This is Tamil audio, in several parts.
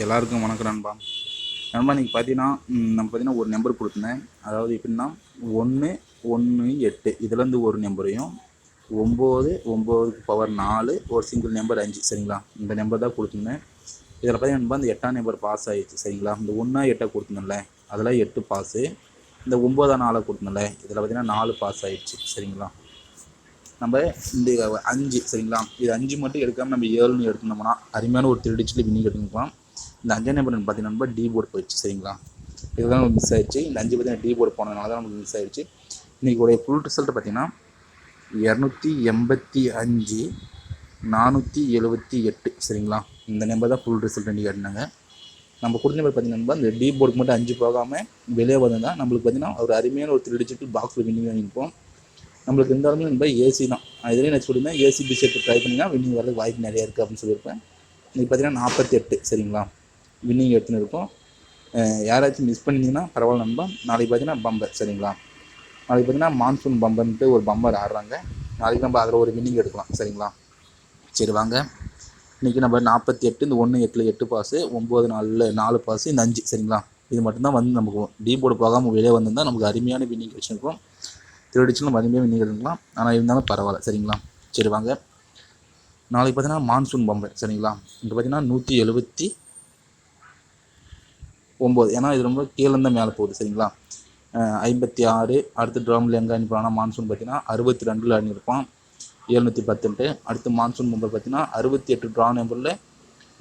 எல்லாருக்கும் வணக்கம் நண்பா. இன்றைக்கி பார்த்தீங்கன்னா நம்ம பார்த்தீங்கன்னா ஒரு நம்பர் கொடுத்துருந்தேன். அதாவது எப்படின்னா 1 1 8 இதுலேருந்து ஒரு நம்பரையும் 9 9க்கு பவர் 4 ஒரு சிங்கிள் நம்பர் 5 சரிங்களா. இந்த நம்பர் தான் கொடுத்துருந்தேன். இதில் பார்த்தீங்கன்னா நண்பா இந்த 8ஆம் நம்பர் பாஸ் ஆகிடுச்சு சரிங்களா. இந்த 1 8 கொடுத்துருந்தேன்ல அதில் 8 பாஸு. இந்த 9 4 கொடுத்துருந்தேன்ல இதில் பார்த்தீங்கன்னா 4 பாஸ் ஆகிடுச்சு சரிங்களா. நம்ம இந்த 5 சரிங்களா, இது 5 மட்டும் எடுக்காமல் நம்ம 7ன்னு எடுத்துனோம்னா அருமையான ஒரு 3 டிஜிட்டில் வின்னிங் எடுத்துக்கலாம். இந்த 5ஆம் நம்பர் பார்த்தீங்கன்னா டி போர்டு போயிடுச்சு சரிங்களா. இதுதான் நமக்கு மிஸ் ஆயிடுச்சு. இந்த 5 பார்த்தீங்கன்னா டி போர்டு போனதுனால தான் நமக்கு மிஸ் ஆயிடுச்சு. இன்றைக்கி உடைய ஃபுல் ரிசல்ட் பார்த்தீங்கன்னா 285 478 சரிங்களா. இந்த நம்பர் தான் ஃபுல் ரிசல்ட் இன்றைக்கி காட்டினாங்க. நம்ம கொடுத்த நம்பர் பார்த்தீங்கன்னா இந்த டி போர்டுக்கு மட்டும் 5 போகாமல் வெளியே வந்தால் நம்மளுக்கு பார்த்தீங்கன்னா ஒரு அருமையான ஒரு 3 டிஜிட்டல் பாக்ஸில் வின்னிங் வாங்கிப்போம். நம்மளுக்கு இருந்தாலுமே நம்ம ஏசி தான். இதுலேயும் நான் சொல்லியிருந்தேன் ஏசி பிசெட் ட்ரை பண்ணிங்கன்னா வின்னிங் வரதுக்கு வாய்ப்பு நிறையா இருக்குது அப்படின்னு சொல்லியிருப்பேன். இன்றைக்கி பார்த்தீங்கன்னா 48 சரிங்களா வின்னிங் எடுத்துன்னு இருக்கும். யாராச்சும் மிஸ் பண்ணிங்கன்னா பரவாயில்ல நண்பா. நாளைக்கு பார்த்தீங்கன்னா பம்பர் சரிங்களா. நாளைக்கு பார்த்தீங்கன்னா மான்சூன் பம்பர்ன்ட்டு ஒரு பம்பர் ஆடுறாங்க. நாளைக்கு நம்ம அதில் ஒரு வின்னிங் எடுக்கலாம் சரிங்களா. சரி வாங்க. இன்றைக்கி நம்ம 48 இந்த 1 8 8 பாஸு 9 4 4 பாஸு இந்த 5 சரிங்களா. இது மட்டும்தான் வந்து நமக்கு டி போர்டு போகாமல் வெளியே வந்திருந்தால் நமக்கு அருமையான வின்னிங் வச்சுருக்கோம். திருடிச்சு நம்ம அதிகமாக வின்னிங் எடுக்கலாம். ஆனால் இருந்தாலும் பரவாயில்ல சரிங்களா. சரி வாங்க. நாளைக்கு பார்த்தீங்கன்னா மான்சூன் பம்பர் சரிங்களா. இங்கே பார்த்தீங்கன்னா 179. ஏன்னா இது ரொம்ப கீழேருந்து மேலே போகுது சரிங்களா. 56 அடுத்து ட்ரம்ல எங்கே அனுப்பினா மான்சூன் பார்த்தீங்கன்னா 62 அனுப்பியிருப்பான் 710. அடுத்து மான்சூன் பம்பர் பார்த்தீங்கன்னா 68 ட்ரா நம்பரில்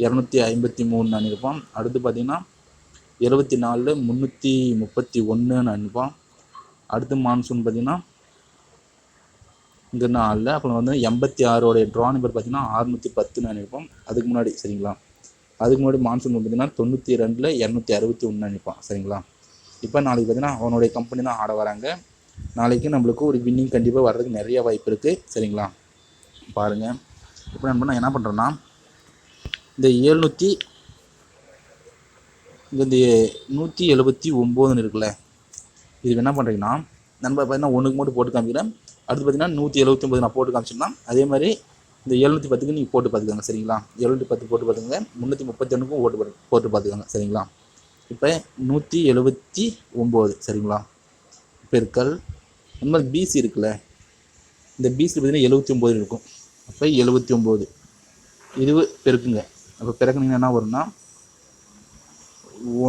253 அனுப்பியிருப்பான். அடுத்து பார்த்தீங்கன்னா 74 331 அனுப்பிப்பான். அடுத்து மான்சூன் பார்த்தீங்கன்னா இங்கே 4 அப்புறம் வந்து 86 ட்ரா நம்பர் பார்த்தீங்கன்னா 610 அனுப்பியிருப்பான். அதுக்கு முன்னாடி சரிங்களா. அதுக்கு முன்னாடி மான்சூன் பார்த்தீங்கன்னா 92 261 அனுப்பான் சரிங்களா. இப்போ நாளைக்கு பார்த்தீங்கன்னா அவனுடைய கம்பெனி தான் ஆட வராங்க. நாளைக்கு நம்மளுக்கு ஒரு வின்னிங் கண்டிப்பாக வர்றதுக்கு நிறைய வாய்ப்பு இருக்குது சரிங்களா. பாருங்கள். இப்போ நான் என்ன பண்ணுறேன்னா இந்த 179 இருக்குல்ல, இது என்ன பண்ணுறீங்கன்னா நம்ம பார்த்தீங்கன்னா 1க்கு மட்டும் போட்டு காமிக்கிறேன். அடுத்து பார்த்தீங்கன்னா 179 நான் போட்டு காமிச்சோம்னா அதே மாதிரி இந்த 710க்கு நீங்கள் போட்டு பார்த்துக்கோங்க சரிங்களா. 710 போட்டு பார்த்துக்கோங்க. 331க்கும் போட்டு பார்த்துக்கோங்க சரிங்களா. இப்போ 179 சரிங்களா பெருக்கல் இந்த மாதிரி பிசி இருக்குல்ல, இந்த பிசி பார்த்தீங்கன்னா 79 இருக்கும். அப்போ 79 இது பெருக்குங்க. அப்போ பெருக்குனீங்கன்னா என்ன வரும்னா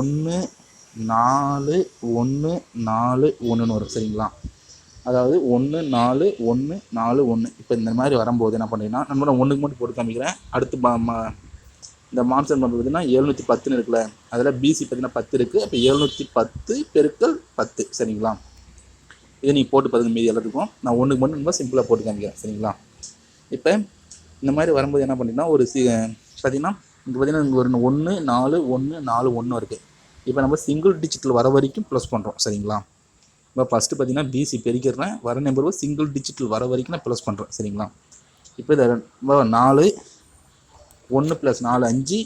1 4 1 4 1ன்னு வரும் சரிங்களா. அதாவது 1 4 1 4 1. இப்போ இந்த மாதிரி வரும்போது என்ன பண்ணுறீங்கன்னா நம்ம 1க்கு மட்டும் போட்டு காமிக்கிறேன். அடுத்து இந்த மான்சூன் பம்பர் பார்த்தீங்கன்னா 710 இருக்குல்ல, அதில் பிசி பார்த்தீங்கன்னா 10 இருக்குது. அப்போ 710 பெருக்கல் 10 சரிங்களா. இதை நீங்கள் போட்டு பார்த்துங்க. மீதி எல்லாத்துக்கும் நான் 1க்கு மட்டும் ரொம்ப சிம்பிளாக போட்டு காமிக்கிறேன் சரிங்களா. இப்போ இந்த மாதிரி வரும்போது என்ன பண்ணிங்கன்னா ஒரு பார்த்தீங்கன்னா இங்கே பார்த்தீங்கன்னா இங்கே ஒரு 1 4 1 4 1 இருக்குது. இப்போ நம்ம சிங்கிள் டிஜிட்டில் வர வரைக்கும் ப்ளஸ் பண்ணுறோம் சரிங்களா. இப்போ ஃபஸ்ட்டு பார்த்தீங்கன்னா பிசி பெருக்கிறேன். வர நம்பர் சிங்கிள் டிஜிட்டில் வர வரைக்கும் நான் ப்ளஸ் பண்ணுறேன் சரிங்களா. இப்போ இதை 4 1 + 4 5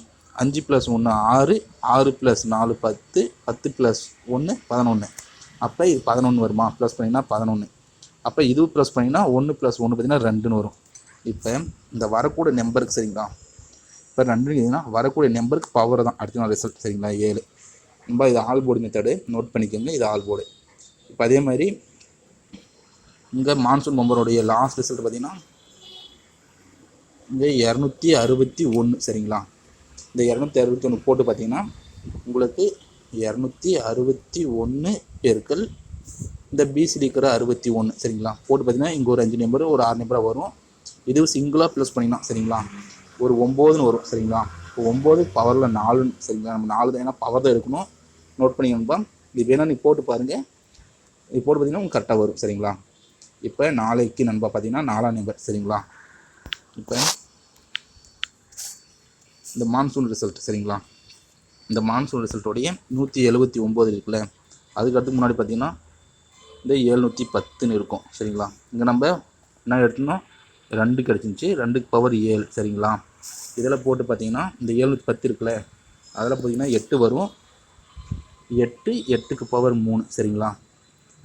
5 + 1 6 6 + 4 10 10 + 1 11. அப்போ இது 11 வருமா. ப்ளஸ் பண்ணிங்கன்னா 11. அப்போ இதுவும் ப்ளஸ் பண்ணிங்கன்னா 1 + 1 பார்த்தீங்கன்னா 2ன்னு வரும். இப்போ இந்த வரக்கூடிய நம்பருக்கு சரிங்களா. இப்போ 2ன்னு வரக்கூடிய நம்பருக்கு பவர் தான் அடுத்த நாள் ரிசல்ட் சரிங்களா. 7 நம்ம இது ஆல் போர்டு மெத்தடு நோட் பண்ணிக்கோங்க. இது ஆல் போர்டு. இப்போ அதே மாதிரி இங்கே மான்சூன் பம்பருடைய லாஸ்ட் ரிசல்ட் பார்த்தீங்கன்னா இங்கே 261 சரிங்களா. இந்த 261 போட்டு பார்த்தீங்கன்னா உங்களுக்கு 261 பெருக்கல் இந்த பிசிடி இருக்கிற 61 சரிங்களா. போட்டு பார்த்தீங்கன்னா இங்கே ஒரு 5 நம்பர் ஒரு 6 நம்பராக வரும். இது சிங்கிளாக ப்ளஸ் பண்ணிக்கலாம் சரிங்களா. ஒரு 9ன்னு வரும் சரிங்களா. இப்போ 9 பவரில் 4 சரிங்களா. நம்ம 4 தான், ஏன்னா பவர் தான் எடுக்கணும். நோட் பண்ணிக்கணும்பா. இது வேணால் நீங்கள் போட்டு பாருங்கள். இது போட்டு பார்த்தீங்கன்னா உங்களுக்கு கரெக்டாக வரும் சரிங்களா. இப்போ நாளைக்கு நண்பா பார்த்தீங்கன்னா 4ஆம் நம்பர் சரிங்களா. இப்போ இந்த மான்சூன் ரிசல்ட் சரிங்களா. இந்த மான்சூன் ரிசல்ட்டோடைய 179 இருக்குல்ல, அதுக்கடுத்து முன்னாடி பார்த்தீங்கன்னா இந்த 710ன்னு இருக்கும் சரிங்களா. இங்கே நம்ம என்ன எடுத்தோம்னா 2 கிடச்சிருந்துச்சி. 2க்கு பவர் 7 சரிங்களா. இதில் போட்டு பார்த்தீங்கன்னா இந்த 710 இருக்குல்ல, அதில் பார்த்தீங்கன்னா 8 வரும். 8 8க்கு பவர் 3 சரிங்களா.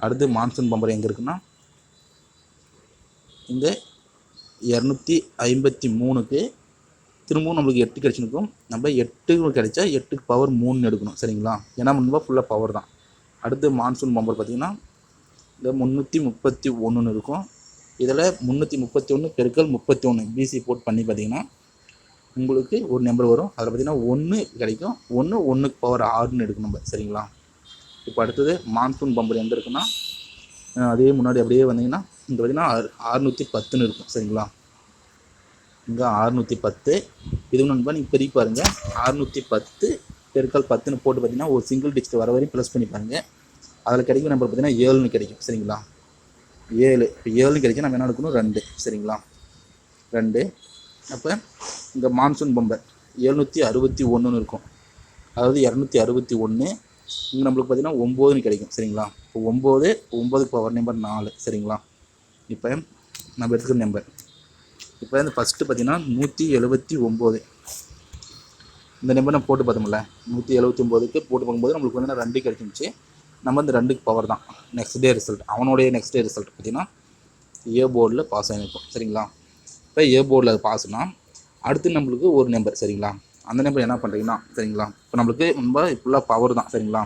அடுத்து மான்சூன் பம்பர் எங்கே இருக்குன்னா இந்த 253க்கு திரும்பவும் நம்மளுக்கு 8 கிடச்சிருக்கும். நம்ம 8 கிடைச்சா 8க்கு பவர் 3 எடுக்கணும் சரிங்களா. ஏன்னா முன்பா ஃபுல்லாக பவர் தான். அடுத்து மான்சூன் பம்பர் பார்த்தீங்கன்னா இந்த 331 இருக்கும். இதில் 331 பெருக்கல் 31 பிசி போட் பண்ணி பார்த்தீங்கன்னா உங்களுக்கு ஒரு நம்பர் வரும். அதில் பார்த்தீங்கன்னா 1 கிடைக்கும். 1க்கு பவர் 6ன்னு எடுக்கணும் நம்ம சரிங்களா. இப்போ அடுத்தது மான்சூன் பம்பர் எங்கே இருக்குன்னா அதே முன்னாடி அப்படியே வந்தீங்கன்னா இங்கே பார்த்தீங்கன்னா 610ன்னு இருக்கும் சரிங்களா. இங்கே 610 இது நண்பா நீங்கள் பெரிய பாருங்கள் 610 பெருக்கல் 10ன்னு போட்டு பார்த்தீங்கன்னா ஒரு சிங்கிள் டிஜிட் வர வரையும் ப்ளஸ் பண்ணி பாருங்கள். அதில் கிடைக்கும் நம்பர் பார்த்தீங்கன்னா 7ன்னு கிடைக்கும் சரிங்களா. 7 இப்போ 7ன்னு கிடைக்கும். நம்ம என்ன எடுக்கணும் 2 சரிங்களா. 2 அப்போ இந்த மான்சூன் பம்பர் 761ன்னு இருக்கும். அதாவது 261 இங்கே நம்மளுக்கு பார்த்தீங்கன்னா 9ன்னு கிடைக்கும் சரிங்களா. இப்போ 9க்கு பவர் நம்பர் 4 சரிங்களா. இப்போ நம்ம எடுத்துக்கிற நம்பர் இப்போ இந்த ஃபஸ்ட்டு பார்த்தீங்கன்னா 179 இந்த நம்பர் நம்ம போட்டு பார்த்தோம்ல 179க்கு போட்டு பார்க்கும்போது நம்மளுக்கு வந்து 2 கிடைச்சிருந்துச்சு. நம்ம இந்த 2க்கு பவர் தான் நெக்ஸ்ட் டே ரிசல்ட். அவனுடைய நெக்ஸ்ட் டே ரிசல்ட் பார்த்தீங்கன்னா ஏ போர்டில் பாஸ் ஆகிருக்கும் சரிங்களா. இப்போ ஏ போர்டில் அது பாஸ்னா அடுத்து நம்மளுக்கு ஒரு நம்பர் சரிங்களா. அந்த நம்பர் என்ன பண்ணுறீங்கன்னா சரிங்களா. இப்போ நம்மளுக்கு ரொம்ப ஃபுல்லாக பவர் தான் சரிங்களா.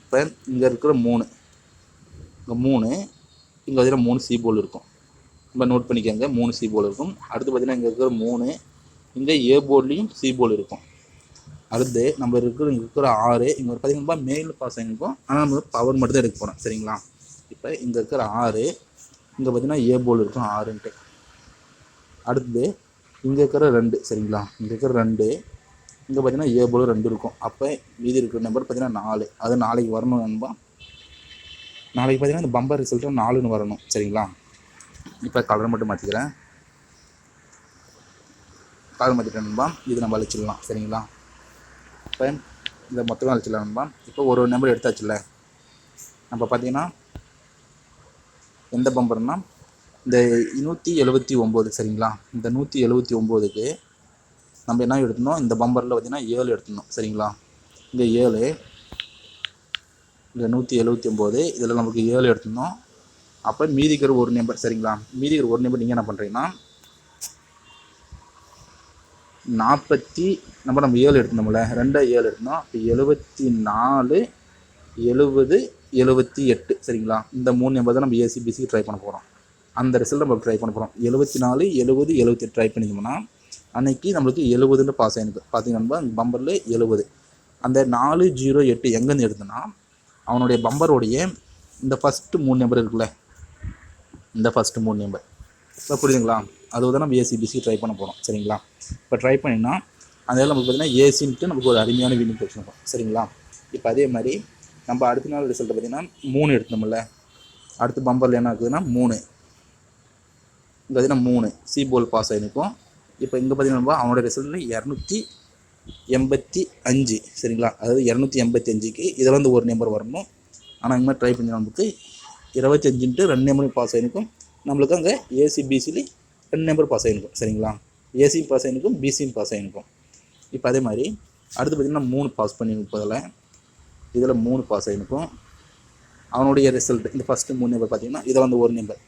இப்போ இங்கே இருக்கிற 3 இங்கே 3 இங்கே பார்த்தீங்கன்னா 3 சி போல் இருக்கும். நம்ம நோட் பண்ணிக்கோங்க 3 சி போல் இருக்கும். அடுத்து பார்த்தீங்கன்னா இங்கே இருக்கிற 3 இங்கே ஏ போர்ட்லேயும் சி போல் இருக்கும். அடுத்து நம்ம இங்கே இருக்கிற 6 இங்கே ஒரு பார்த்தீங்கன்னா மெயில் பாஸ் ஆகிருக்கும். ஆனால் நம்ம பவர் மட்டும் தான் எடுக்க போகிறோம் சரிங்களா. இப்போ இங்கே இருக்கிற 6 இங்கே பார்த்தீங்கன்னா ஏ போல் இருக்கும் 6ன்ட்டு. அடுத்தது இங்கே இருக்கிற 2 சரிங்களா. இங்கே இருக்கிற 2 இங்கே பார்த்தீங்கன்னா ஏ போல் 2 இருக்கும். அப்போ மீதி இருக்கிற நம்பர் பார்த்தீங்கன்னா 4. அது நாளைக்கு வரணும் நண்பா. நாளைக்கு பார்த்தீங்கன்னா இந்த பம்பர் ரிசல்ட்டு 4ன்னு வரணும் சரிங்களா. இப்போ கலர் மட்டும் மாற்றிக்கிறேன். கலர் மாற்றிட்டேன் நண்பா. இது நம்ம அழிச்சிடலாம் சரிங்களா. இப்போ இந்த மொத்தமாக அழிச்சிடலாம் நண்பா. இப்போ ஒரு நம்பர் எடுத்தாச்சுல்ல. நம்ம பார்த்தீங்கன்னா எந்த பம்பர்னால் இந்த 179 சரிங்களா. இந்த 179க்கு நம்ம என்ன எடுத்தணும் இந்த பம்பரில் பார்த்தீங்கன்னா 7 எடுத்துடணும் சரிங்களா. இங்கே 7 இங்கே 179 இதில் நமக்கு 7 எடுத்துடணும். அப்போ மீதிக்கிற ஒரு நம்பர் சரிங்களா. மீதிக்கிற ஒரு நம்பர் நீங்கள் என்ன பண்ணுறீங்கன்னா 40 நம்ம 7 எடுத்துனோம்ல 2 7 எடுத்தோம். இப்போ 74 70 78 சரிங்களா. இந்த 3 நம்பர் தான் நம்ம ஏசிபிசிக்கு ட்ரை பண்ண போகிறோம். அந்த ரிசல்ட் நம்ம ட்ரை பண்ண போகிறோம். 74 70 78 ட்ரை பண்ணிக்கோம்னா அன்றைக்கி நம்மளுக்கு 70ன்னு பாஸ் ஆகிருக்கு. பார்த்தீங்கன்னா பம்பரில் 70 அந்த 408 எங்கேருந்து எடுத்தோன்னா அவனுடைய பம்பருடைய இந்த ஃபஸ்ட்டு 3 நம்பர் இருக்குல்ல இந்த ஃபஸ்ட்டு 3 நம்பர் இப்போ புரியுதுங்களா. அதுதான் நம்ம ஏசிபிசி ட்ரை பண்ண போகிறோம் சரிங்களா. இப்போ ட்ரை பண்ணினா அதனால் நமக்கு பார்த்தீங்கன்னா ஏசின்ட்டு நமக்கு ஒரு அருமையான வின்னிங் கிடைச்சிருக்கும் சரிங்களா. இப்போ அதே மாதிரி நம்ம அடுத்த நாள் ரிசல்ட்டை பார்த்தீங்கன்னா 3 எடுத்தோம்ல. அடுத்த பம்பரில் என்ன இருக்குதுன்னா 3 இங்கே பார்த்தீங்கன்னா 3 சி போல் பாஸ் ஆகிருக்கும். இப்போ இங்கே பார்த்தீங்கன்னா அவனோட ரிசல்ட்டில் 285 சரிங்களா. அதாவது 285க்கு இதில் வந்து ஒரு நம்பர் வரணும். ஆனால் இங்கே மாதிரி ட்ரை பண்ணி நமக்கு 25ன்ட்டு 2 நம்பரும் பாஸ் ஆகிருக்கும். நம்மளுக்கு அங்கே ஏசிபிசிலி 2 நம்பர் பாஸ் ஆகிருக்கும் சரிங்களா. ஏசியும் பாஸ் ஆகிருக்கும் பிசியும் பாஸ் ஆகிருக்கும். இப்போ அதே மாதிரி அடுத்து பார்த்திங்கன்னா 3 பாஸ் பண்ணியிருப்பதில் இதில் 3 பாஸ் ஆகிருக்கும். அவனுடைய ரிசல்ட் இந்த ஃபஸ்ட்டு 3 நம்பர் பார்த்திங்கன்னா இதில் வந்து ஒரு நம்பர்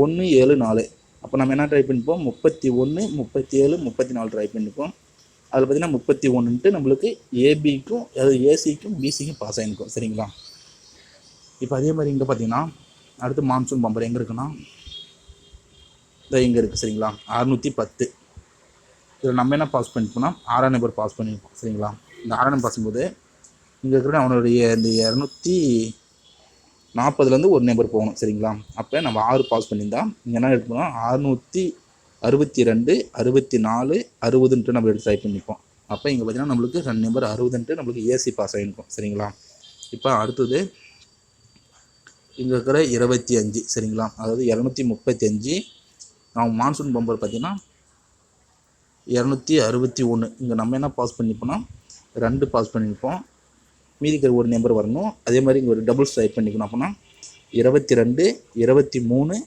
1 7 4. அப்போ நம்ம என்ன ட்ரை பண்ணிப்போம் 31 37 34 ட்ரை பண்ணிப்போம். அதில் பார்த்திங்கன்னா 31ன்ட்டு நம்மளுக்கு ஏபிக்கும் அதாவது ஏசிக்கும் பிசிக்கும் பாஸ் ஆகிருக்கும் சரிங்களா. இப்போ அதே மாதிரி இங்கே பார்த்தீங்கன்னா அடுத்து மான்சூன் பம்பர் எங்கே இருக்குன்னா இங்கே இருக்குது சரிங்களா. 610 இதில் நம்ம என்ன பாஸ் பண்ணிப்போம்னா 6ஆம் நம்பர் பாஸ் பண்ணியிருப்போம் சரிங்களா. இந்த 6ஆம் நம்பர் பாஸும்போது இங்கே இருக்கிற அவனுடைய இந்த 240லேருந்து ஒரு நம்பர் போகணும் சரிங்களா. அப்போ நம்ம 6 பாஸ் பண்ணியிருந்தா இங்கே என்ன எடுப்போம்னா 662 64 60ன்ட்டு நம்ம எடுத்து ட்ரை பண்ணிப்போம். அப்போ இங்கே பார்த்தீங்கன்னா நம்மளுக்கு 2 நம்பர் 60ன்ட்டு நம்மளுக்கு ஏசி பாஸ் ஆகிருக்கும் சரிங்களா. இப்போ அடுத்தது இங்கே இருக்கிற 25 சரிங்களா. அதாவது 235 நம்ம மான்சூன் பம்பர் பார்த்திங்கன்னா 261 இங்கே நம்ம என்ன பாஸ் பண்ணிப்போம்னா 2 பாஸ் பண்ணியிருப்போம். மீதிக்கிற ஒரு நம்பர் வரணும். அதே மாதிரி இங்கே ஒரு டபுள்ஸ் ட்ரை பண்ணிக்கணும். அப்படின்னா 22 23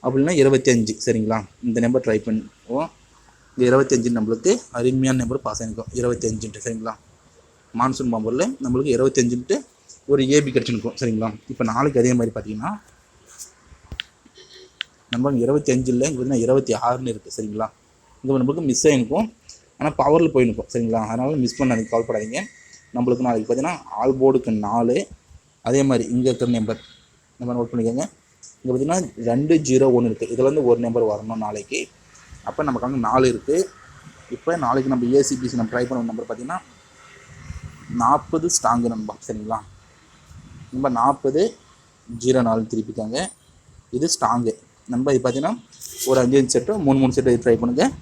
அப்படின்னா 25 சரிங்களா. இந்த நம்பர் ட்ரை பண்ணுவோம். இந்த 25 நம்மளுக்கு அருமையான நம்பர் பாஸ் ஆகிருக்கும் 25ன்ட்டு சரிங்களா. மான்சூன் பம்பரில் நம்மளுக்கு 25ன்ட்டு ஒரு ஏபி கிடச்சிருக்கும் சரிங்களா. இப்போ நாளைக்கு அதே மாதிரி பார்த்தீங்கன்னா நம்ம 25 இல்லை இங்கே பார்த்தீங்கன்னா 26ன்னு இருக்குது சரிங்களா. இங்கே நம்மளுக்கு மிஸ் ஆகிருக்கும். ஆனால் பவரில் போயிருக்கும் சரிங்களா. அதனால மிஸ் பண்ணாதீங்க, கவலைப்படாதீங்க. நம்மளுக்கு நாளைக்கு பார்த்தீங்கன்னா ஆல் போர்டுக்கு 4, அதே மாதிரி இங்கே இருக்கிற நம்பர் நம்ம நோட் பண்ணிக்கோங்க. இங்கே பார்த்தீங்கன்னா 2 0 1 இருக்குது. இதில் வந்து ஒரு நம்பர் வரணும் நாளைக்கு. அப்போ நமக்கு அங்கே 4 இருக்குது. இப்போ நாளைக்கு நம்ம ஏசிபிசி நம்ம ட்ரை பண்ண நம்பர் பார்த்தீங்கன்னா 40 ஸ்ட்ராங்கு நண்பா சரிங்களா. நம்ம 40 04 திருப்பிக்காங்க. இது ஸ்ட்ராங்கு நண்பா. இது பார்த்தீங்கன்னா ஒரு 5 செட்டு 3 செட்டு ட்ரை பண்ணுங்கள்.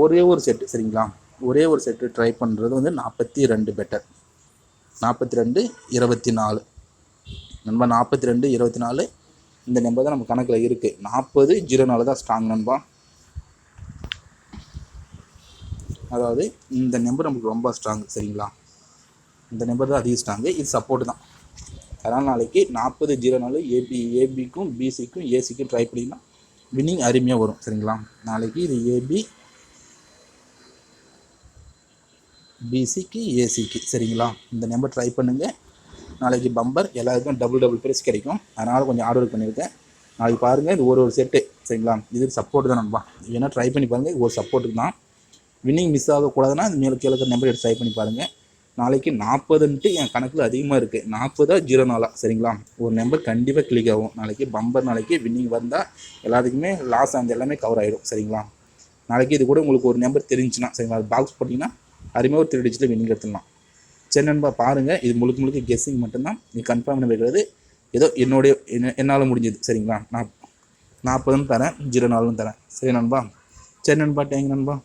ஒரே ஒரு செட்டு சரிங்களா. ஒரே ஒரு செட்டு ட்ரை பண்ணுறது வந்து 42 பெட்டர். 42 24 நண்பா. 42 24 இந்த நம்பர் தான் நம்ம கணக்கில் இருக்குது. 40 04 தான் ஸ்ட்ராங் நண்பா. அதாவது இந்த நம்பர் நமக்கு ரொம்ப ஸ்ட்ராங் சரிங்களா. இந்த நம்பர் தான் அதிக ஸ்ட்ராங்கு. இது சப்போர்ட் தான். அதனால் நாளைக்கு 40 04 ஏபிக்கும் பிசிக்கும் ஏசிக்கும் ட்ரை பண்ணிங்கன்னா வின்னிங் அருமையாக வரும் சரிங்களா. நாளைக்கு இது ஏபி பிசிக்கு ஏசிக்கு சரிங்களா. இந்த நம்பர் ட்ரை பண்ணுங்கள். நாளைக்கு பம்பர் எல்லாருக்கும் டபுள் ப்ரைஸ் கிடைக்கும். அதனால் கொஞ்சம் ஆர்டர் பண்ணியிருக்கேன். நாளைக்கு பாருங்கள். இது ஒரு செட்டு சரிங்களா. இது சப்போர்ட் தான் நண்பா. வேணா ட்ரை பண்ணி பாருங்கள். இது ஒரு சப்போர்ட்டுக்கு தான். வின்னிங் மிஸ் ஆகக்கூடாதுன்னா இந்த மேலே கீழே நம்பர் எடுத்து ட்ரை பண்ணி பாருங்கள். நாளைக்கு 40ன்ட்டு என் கணக்கில் அதிகமாக இருக்குது. 40 04 சரிங்களா. ஒரு நம்பர் கண்டிப்பாக கிளிக் ஆகும் நாளைக்கு. பம்பர் நாளைக்கு வின்னிங் வந்தால் எல்லாத்துக்குமே லாஸ் ஆனது எல்லாமே கவர் ஆகிடும் சரிங்களா. நாளைக்கு இது கூட உங்களுக்கு ஒரு நம்பர் தெரிஞ்சுன்னா சரிங்களா, அது பாக்ஸ் போட்டிங்கன்னா அருமையாக ஒரு 3 டிஜிட்டில் வின்னிங் எடுத்துடலாம். சரி நண்பா, பாருங்கள். இது முழுக்க கெஸ்ஸிங் மட்டும்தான். நீ கன்ஃபார்ம் பண்ண வைக்கிறது ஏதோ என்னால் முடிஞ்சது சரிங்களா. நான் 40ன்னு தரேன், 04ன்னு தரேன். சரி நண்பா. சரி நண்பா, தேங்க் நண்பா.